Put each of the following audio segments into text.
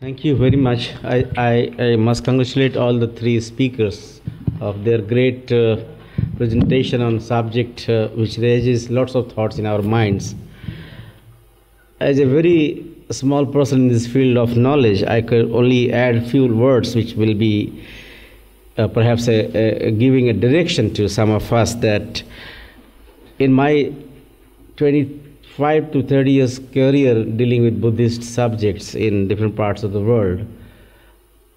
Thank you very much. I must congratulate all the three speakers of their great presentation on subject which raises lots of thoughts in our minds. As a very small person in this field of knowledge, I could only add few words which will be perhaps giving a direction to some of us that in my 25 to 30 years career dealing with Buddhist subjects in different parts of the world,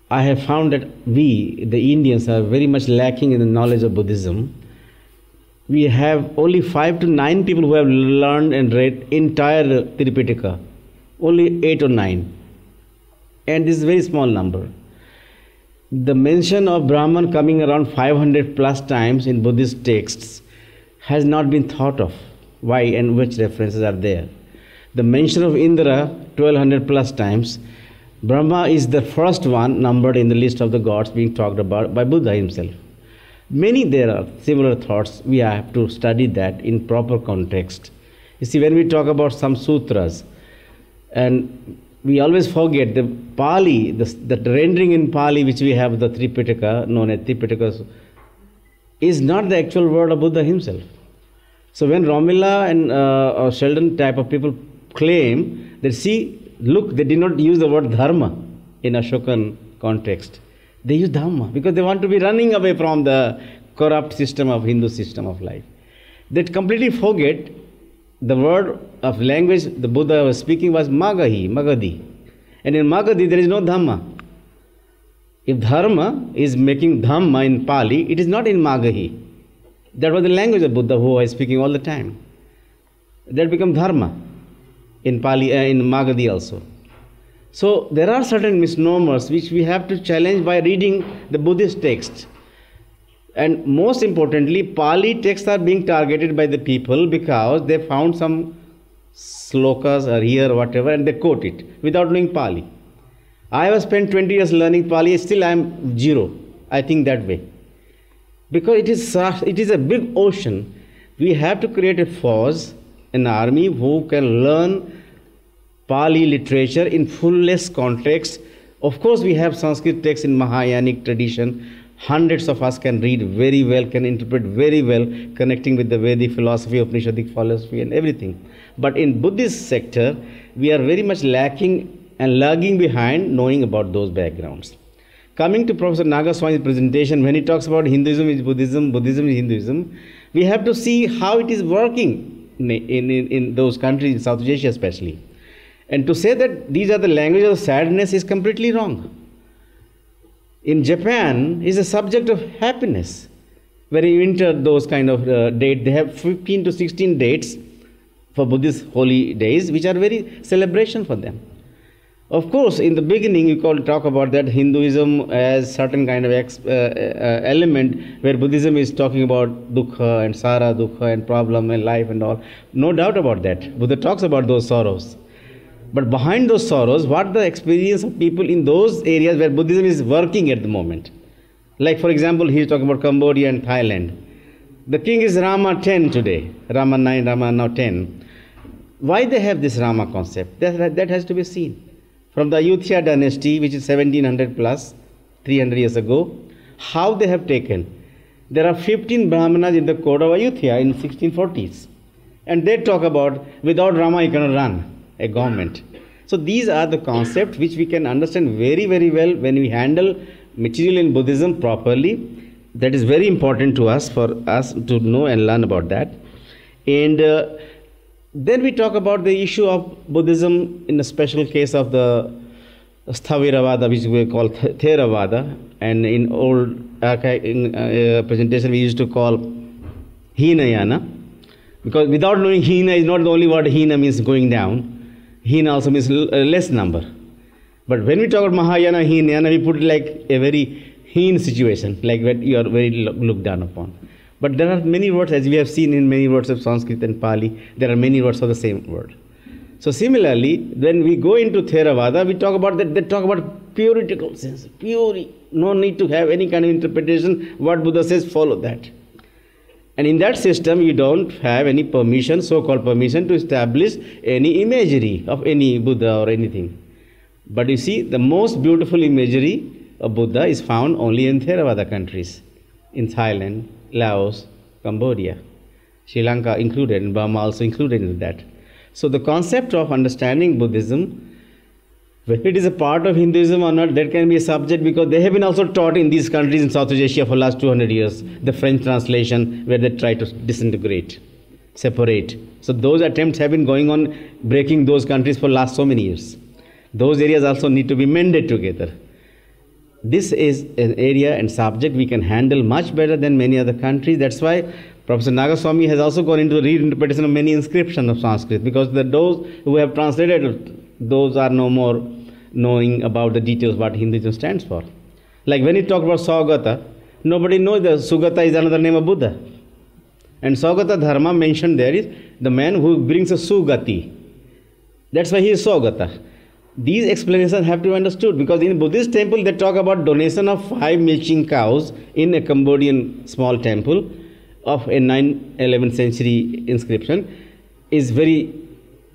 I have found that we, the Indians, are very much lacking in the knowledge of Buddhism. We have only 5 to 9 people who have learned and read entire Tripitaka, only 8 or 9. And this is a very small number. The mention of Brahman coming around 500 plus times in Buddhist texts has not been thought of. Why and which references are there? The mention of Indra 1200 plus times. Brahma is the first one numbered in the list of the gods being talked about by Buddha himself. Many there are similar thoughts. We have to study that in proper context. You see, when we talk about some sutras, and we always forget the Pali, the rendering in Pali which we have, the Tripitaka, known as Tripitaka, is not the actual word of Buddha himself. So when Romila and or Sheldon type of people claim that, see, look, they did not use the word dharma in Ashokan context. They use dhamma because they want to be running away from the corrupt system of Hindu system of life. They completely forget the word of language the Buddha was speaking was Magahi, Magadhi. And in Magadhi there is no dhamma. If dharma is making dhamma in Pali, it is not in Magahi. That was the language of Buddha who was speaking all the time. That became dharma in Pali, in Magadhi also. So there are certain misnomers which we have to challenge by reading the Buddhist text. And most importantly, Pali texts are being targeted by the people because they found some slokas or here or whatever and they quote it without knowing Pali. I have spent 20 years learning Pali, still I am zero. I think that way. Because it is a big ocean. We have to create a force, an army who can learn Pali literature in fullest context. Of course, we have Sanskrit texts in Mahayanic tradition. Hundreds of us can read very well, can interpret very well, connecting with the Vedic philosophy, Upanishadic philosophy and everything. But in Buddhist sector, we are very much lacking and lagging behind knowing about those backgrounds. Coming to Professor Nagaswami's presentation, when he talks about Hinduism is Buddhism, Buddhism is Hinduism, we have to see how it is working in those countries, in South Asia especially. And to say that these are the languages of sadness is completely wrong. In Japan, is a subject of happiness. When you enter those kind of dates, they have 15 to 16 dates for Buddhist holy days, which are very celebration for them. Of course, in the beginning, you can talk about that Hinduism as certain kind of element where Buddhism is talking about dukkha and sara dukkha and problem and life and all. No doubt about that. Buddha talks about those sorrows. But behind those sorrows, what the experience of people in those areas where Buddhism is working at the moment. Like for example, he is talking about Cambodia and Thailand. The king is Rama 10 today. Rama 9, Rama now 10. Why they have this Rama concept? That has to be seen. From the Ayutthaya dynasty, which is 1700 plus, 300 years ago, how they have taken. There are 15 Brahmanas in the court of Ayutthaya in 1640s. And they talk about, without Rama you cannot run a government. So these are the concepts which we can understand very, very well when we handle material in Buddhism properly. That is very important to us, for us to know and learn about that. And then we talk about the issue of Buddhism in a special case of the Sthaviravada, which we call Theravada, and in old presentation we used to call Hinayana, because without knowing Hina is not the only word. Hina means going down. Hina also means less number. But when we talk about Mahayana, Hinayana, we put it like a very heen situation, like when you are very looked down upon. But there are many words, as we have seen in many words of Sanskrit and Pali, there are many words of the same word. So similarly, when we go into Theravada, we talk about that, they talk about puritical sense, pure, no need to have any kind of interpretation. What Buddha says, follow that. And in that system, you don't have any permission, so-called permission, to establish any imagery of any Buddha or anything. But you see, the most beautiful imagery of Buddha is found only in Theravada countries, in Thailand, Laos, Cambodia, Sri Lanka included, and Burma also included in that. So the concept of understanding Buddhism, whether it is a part of Hinduism or not, that can be a subject, because they have been also taught in these countries in Southeast Asia for the last 200 years, the French translation where they try to disintegrate, separate. So those attempts have been going on, breaking those countries for last so many years. Those areas also need to be mended together. This is an area and subject we can handle much better than many other countries. That's why Professor Nagaswamy has also gone into the reinterpretation of many inscriptions of Sanskrit, because those who have translated, those are no more knowing about the details what Hinduism stands for. Like when you talk about Saugata, nobody knows that Sugata is another name of Buddha. And Saugata Dharma mentioned there is the man who brings a Sugati. That's why he is Saugata. These explanations have to be understood, because in Buddhist temple they talk about donation of 5 milking cows in a Cambodian small temple of a 9th-11th century inscription is very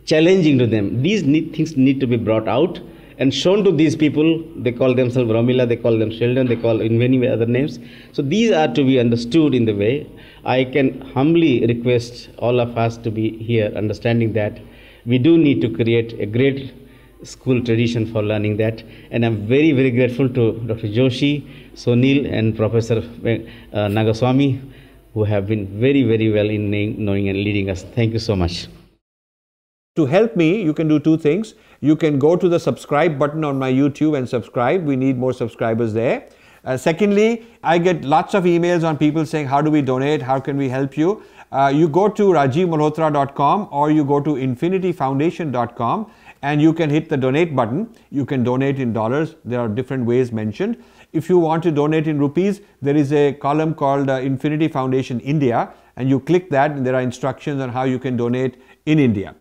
challenging to them. These things need to be brought out and shown to these people. They call themselves Ramila, they call them children, they call in many other names. So these are to be understood in the way. I can humbly request all of us to be here understanding that we do need to create a great school tradition for learning that. And I'm very, very grateful to Dr. Joshi, Sonil and Professor Nagaswamy, who have been very, very well in knowing and leading us. Thank you so much. To help me, you can do two things. You can go to the subscribe button on my YouTube and subscribe. We need more subscribers there. Secondly, I get lots of emails on people saying, how do we donate? How can we help you? You go to rajivmalhotra.com or you go to infinityfoundation.com and you can hit the donate button. You can donate in dollars. There are different ways mentioned. If you want to donate in rupees, there is a column called Infinity Foundation India, and you click that and there are instructions on how you can donate in India.